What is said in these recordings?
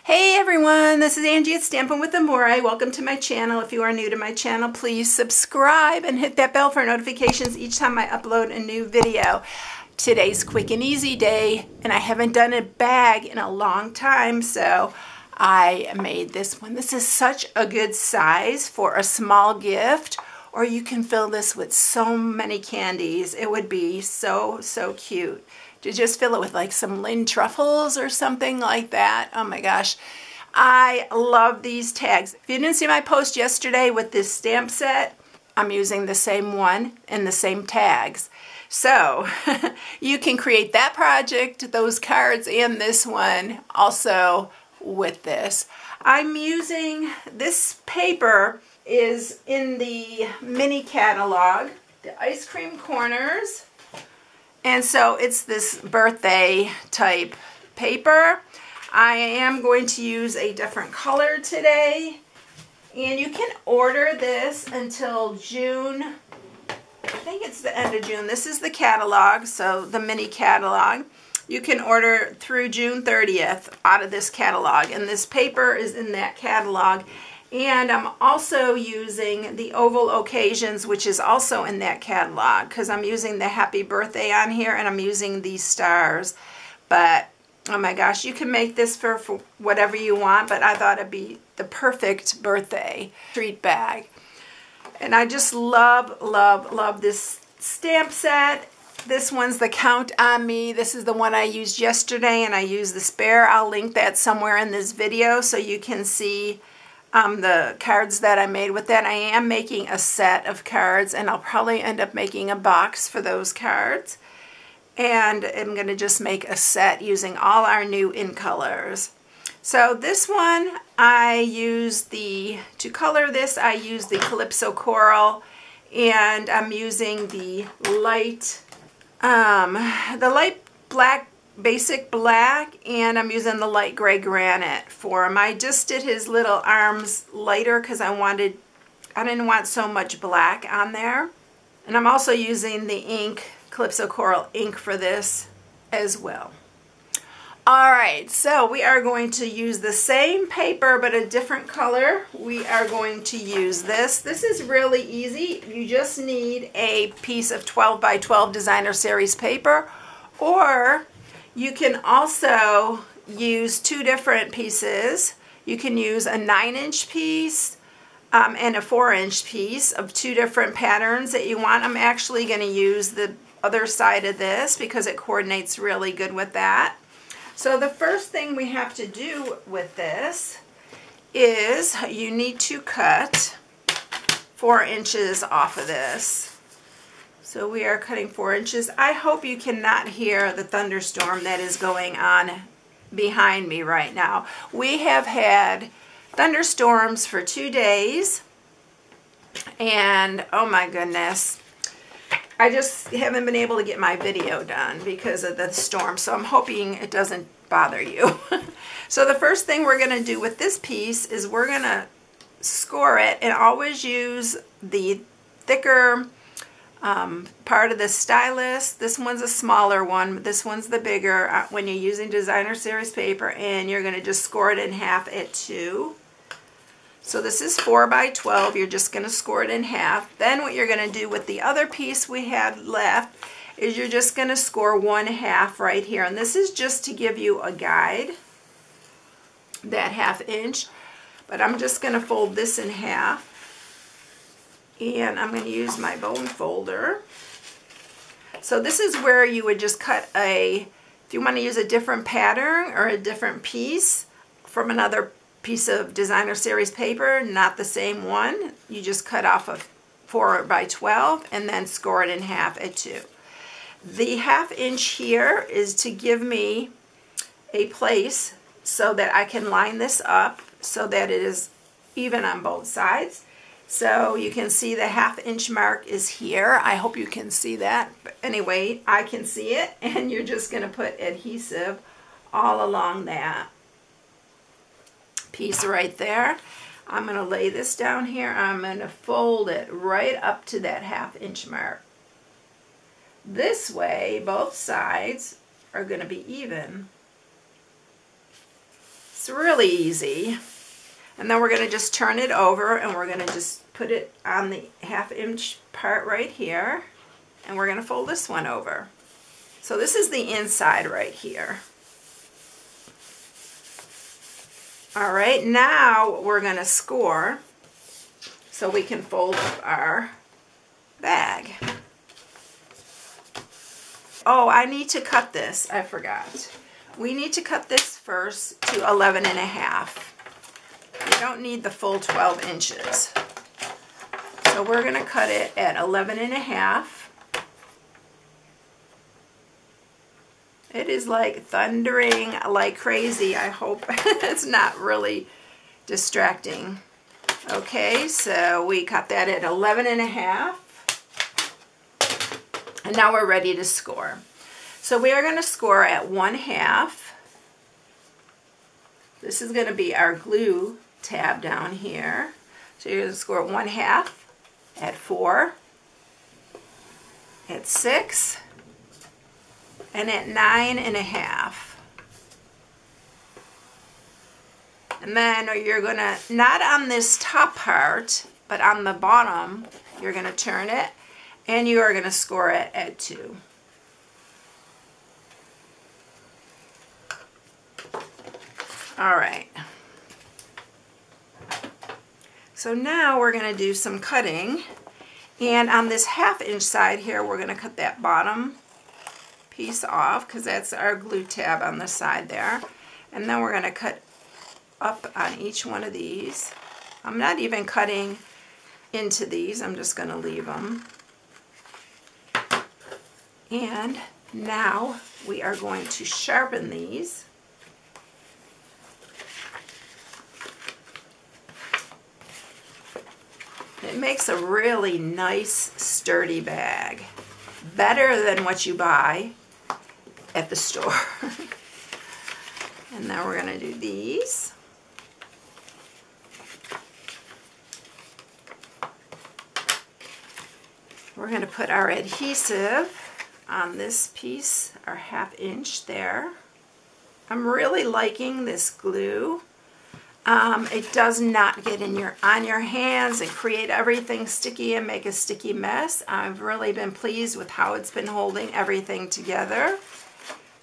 Hey everyone, this is Angie at StampingWithAmore. Welcome to my channel. If you are new to my channel, please subscribe and hit that bell for notifications each time I upload a new video. Today's quick and easy day, and I haven't done a bag in a long time, so I made this one. This is such a good size for a small gift, or you can fill this with so many candies. It would be so cute to just fill it with like some Lindt truffles or something like that. Oh my gosh, I love these tags. If you didn't see my post yesterday with this stamp set, I'm using the same one and the same tags. So you can create that project, those cards, and this one also with this. I'm using this paper is in the mini catalog, the ice cream corners. And so it's this birthday type paper. I am going to use a different color today. And you can order this until June. I think it's the end of June. This is the catalog, so the mini catalog. You can order through June 30th out of this catalog. And this paper is in that catalog. And I'm also using the oval occasions, which is also in that catalog, because I'm using the happy birthday on here and I'm using these stars. But oh my gosh, you can make this for whatever you want, but I thought it'd be the perfect birthday treat bag. And I just love this stamp set. This one's the Count on Me. This is the one I used yesterday, and I used the spare. I'll link that somewhere in this video so you can see the cards that I made with that. I am making a set of cards, and I'll probably end up making a box for those cards. And I'm going to just make a set using all our new in colors. So this one, to color this, I use the Calypso Coral, and I'm using the light black, basic black, and I'm using the light gray granite for him. I just did his little arms lighter because I didn't want so much black on there. And I'm also using the ink, Calypso Coral ink, for this as well. Alright, so we are going to use the same paper but a different color. We are going to use this. This is really easy. You just need a piece of 12 by 12 designer series paper, or you can also use two different pieces. You can use a 9-inch piece and a 4-inch piece of two different patterns that you want. I'm actually going to use the other side of this because it coordinates really good with that. So the first thing we have to do with this is you need to cut 4 inches off of this. So we are cutting 4 inches. I hope you cannot hear the thunderstorm that is going on behind me right now. We have had thunderstorms for 2 days, and oh my goodness, I just haven't been able to get my video done because of the storm, so I'm hoping it doesn't bother you. So the first thing we're going to do with this piece is we're going to score it, and always use the thicker part of the stylus. This one's a smaller one, but this one's the bigger when you're using designer series paper, and you're going to just score it in half at 2. So this is 4 by 12. You're just going to score it in half. Then what you're going to do with the other piece we had left is you're just going to score 1/2 right here. And this is just to give you a guide, that 1/2 inch. But I'm just going to fold this in half. And I'm going to use my bone folder. So this is where you would just cut if you want to use a different pattern or a different piece from another piece of designer series paper, not the same one, you just cut off a 4 by 12 and then score it in half at 2. The 1/2 inch here is to give me a place so that I can line this up so that it is even on both sides. So you can see the 1/2 inch mark is here. I hope you can see that. But anyway, I can see it, and you're just going to put adhesive all along that piece right there. I'm going to lay this down here. I'm going to fold it right up to that 1/2 inch mark. This way, both sides are going to be even. It's really easy. And then we're going to just turn it over and we're going to just put it on the 1/2 inch part right here. And we're going to fold this one over. So this is the inside right here. All right, now we're going to score so we can fold up our bag. Oh, I need to cut this. I forgot. We need to cut this first to 11.5. We don't need the full 12 inches. So we're going to cut it at 11.5. It is like thundering like crazy. I hope it's not really distracting. Okay, so we cut that at 11.5. And now we're ready to score. So we are going to score at 1/2. This is going to be our glue tab down here. So you're going to score 1/2 at 4, at 6, and at 9.5. And then you're going to, not on this top part, but on the bottom, you're going to turn it, and you are going to score it at 2. All right. So now we're going to do some cutting, and on this 1/2 inch side here, we're going to cut that bottom piece off because that's our glue tab on the side there. And then we're going to cut up on each one of these. I'm not even cutting into these, I'm just going to leave them. And now we are going to sharpen these. It makes a really nice sturdy bag. Better than what you buy at the store. And now we're going to do these. We're going to put our adhesive on this piece, our 1/2 inch there. I'm really liking this glue. It does not get on your hands and create everything sticky and make a sticky mess. I've really been pleased with how it's been holding everything together.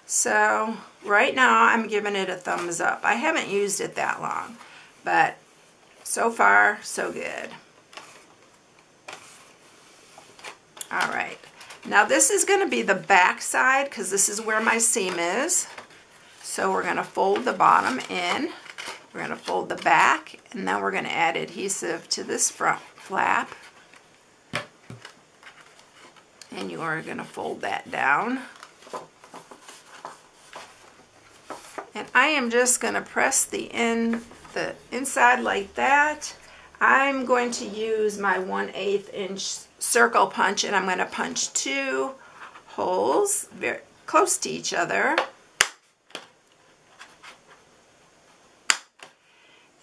So right now I'm giving it a thumbs up. I haven't used it that long, but so far so good. All right, now this is going to be the back side because this is where my seam is. So we're going to fold the bottom in. We're going to fold the back, and then we're going to add adhesive to this front flap. And you are going to fold that down. And I am just going to press the inside like that. I'm going to use my 1/8 inch circle punch, and I'm going to punch 2 holes very close to each other.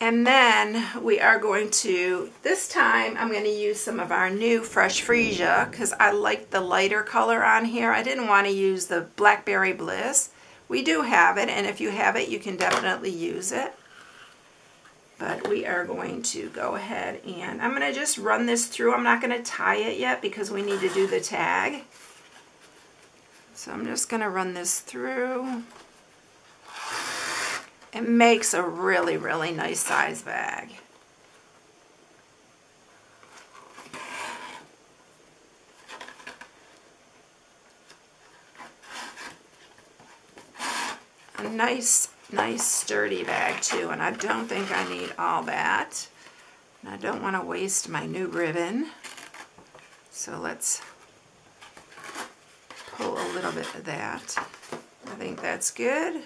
And then we are going to, this time I'm going to use some of our new Fresh Freesia because I like the lighter color on here. I didn't want to use the Blackberry Bliss. We do have it, and if you have it, you can definitely use it. But we are going to go ahead and I'm going to just run this through. I'm not going to tie it yet because we need to do the tag. So I'm just going to run this through. It makes a really, really nice size bag. A nice sturdy bag too, and I don't think I need all that. And I don't want to waste my new ribbon. So let's pull a little bit of that. I think that's good.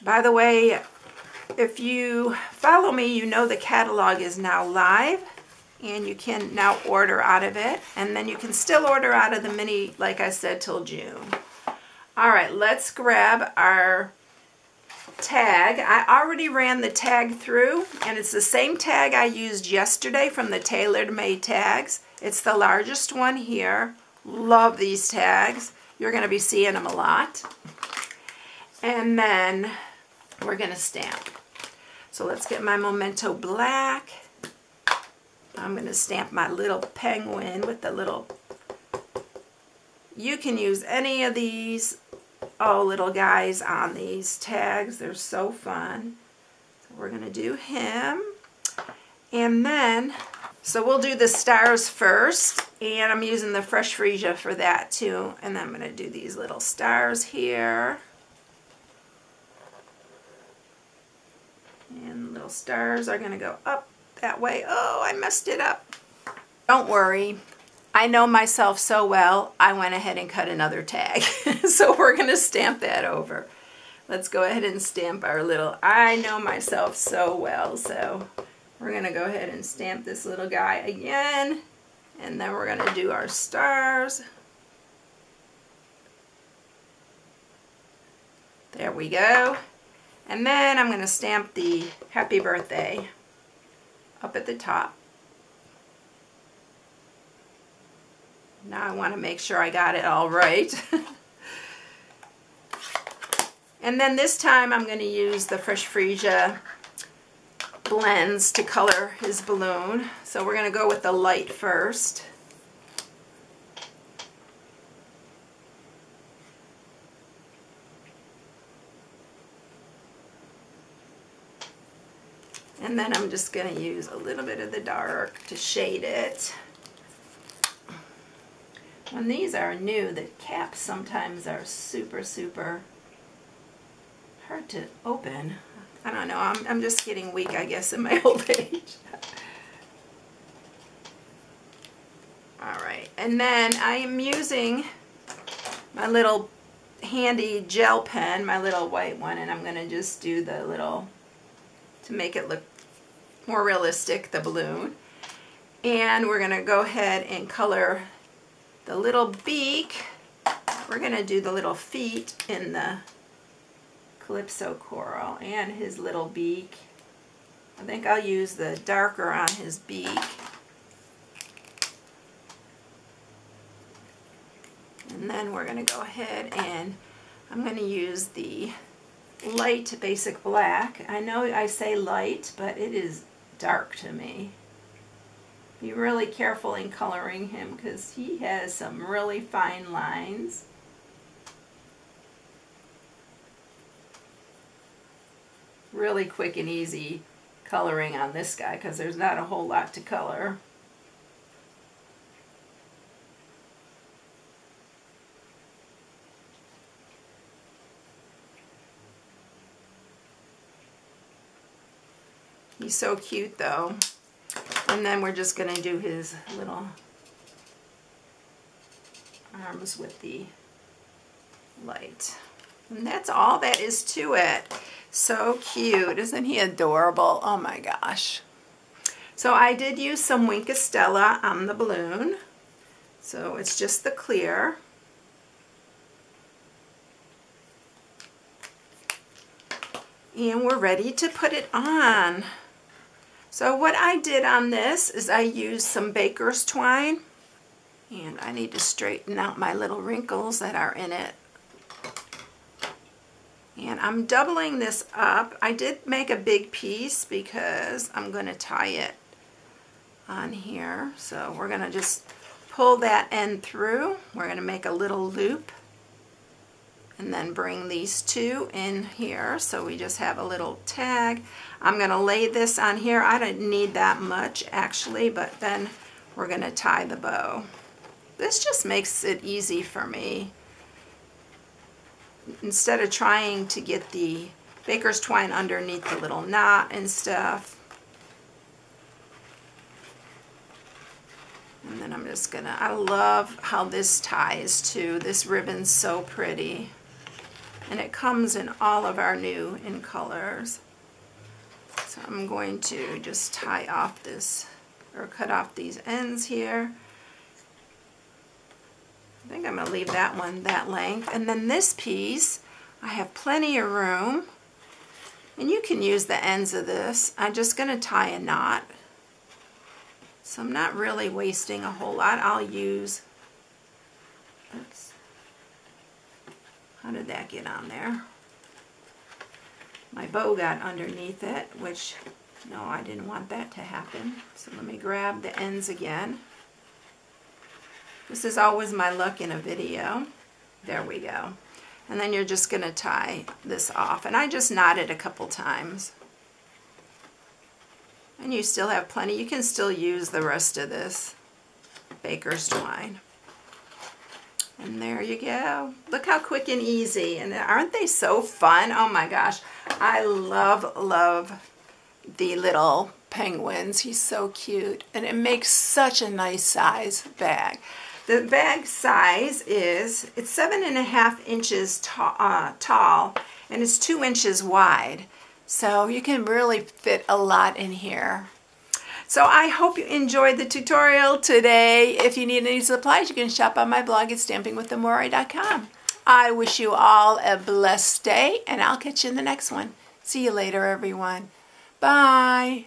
By the way, if you follow me, you know the catalog is now live and you can now order out of it, and then you can still order out of the mini, like I said, till June. All right, let's grab our tag. I already ran the tag through, and it's the same tag I used yesterday from the Tailored Made tags. It's the largest one here. Love these tags. You're going to be seeing them a lot. And then we're going to stamp. So let's get my Memento black. I'm going to stamp my little penguin with the little, you can use any of these little guys on these tags. They're so fun. So we're going to do him. And then, so we'll do the stars first. And I'm using the Fresh Freesia for that too. And then I'm going to do these little stars here. And little stars are going to go up that way. Oh, I messed it up. Don't worry. I know myself so well, I went ahead and cut another tag. So we're going to stamp that over. Let's go ahead and stamp our little, I know myself so well, so we're going to go ahead and stamp this little guy again. And then we're going to do our stars. There we go. And then I'm going to stamp the happy birthday up at the top. Now I want to make sure I got it all right. And then this time I'm going to use the Fresh Freesia blends to color his balloon. So we're going to go with the light first. And then I'm just going to use a little bit of the dark to shade it. When these are new, the caps sometimes are super, super hard to open. I don't know, I'm just getting weak, I guess, in my old age. Alright, and then I am using my little handy gel pen, my little white one, and I'm going to just do the little, to make it look more realistic, the balloon. And we're going to go ahead and color the little beak. We're going to do the little feet in the Calypso Coral and his little beak. I think I'll use the darker on his beak. And then we're going to go ahead and I'm going to use the light basic black. I know I say light, but it is dark to me. Be really careful in coloring him because he has some really fine lines. Really quick and easy coloring on this guy because there's not a whole lot to color. He's so cute though. And then we're just going to do his little arms with the light. And that's all that is to it. So cute. Isn't he adorable? Oh my gosh. So I did use some Wink of Stella on the balloon. So it's just the clear. And we're ready to put it on. So what I did on this is I used some baker's twine. And I need to straighten out my little wrinkles that are in it. And I'm doubling this up. I did make a big piece because I'm going to tie it on here. So we're going to just pull that end through. We're going to make a little loop. And then bring these two in here. So we just have a little tag. I'm going to lay this on here. I didn't need that much actually, but then we're going to tie the bow. This just makes it easy for me. Instead of trying to get the baker's twine underneath the little knot and stuff. And then I'm just gonna, I love how this ties too. This ribbon's so pretty. And it comes in all of our new in colors. So I'm going to just tie off this, or cut off these ends here. I think I'm going to leave that one that length. And then this piece, I have plenty of room. And you can use the ends of this. I'm just going to tie a knot. So I'm not really wasting a whole lot. I'll use, oops, how did that get on there? bow got underneath it, which, no, I didn't want that to happen. So let me grab the ends again. This is always my luck in a video. There we go. And then you're just going to tie this off. And I just knotted a couple times. And you still have plenty. You can still use the rest of this baker's twine. And there you go. Look how quick and easy. And aren't they so fun? Oh my gosh. I love the little penguins. He's so cute. And it makes such a nice size bag. The bag size is, it's 7.5 inches tall and it's 2 inches wide. So you can really fit a lot in here. So I hope you enjoyed the tutorial today. If you need any supplies, you can shop on my blog at StampingWithAmore.com. I wish you all a blessed day, and I'll catch you in the next one. See you later, everyone. Bye.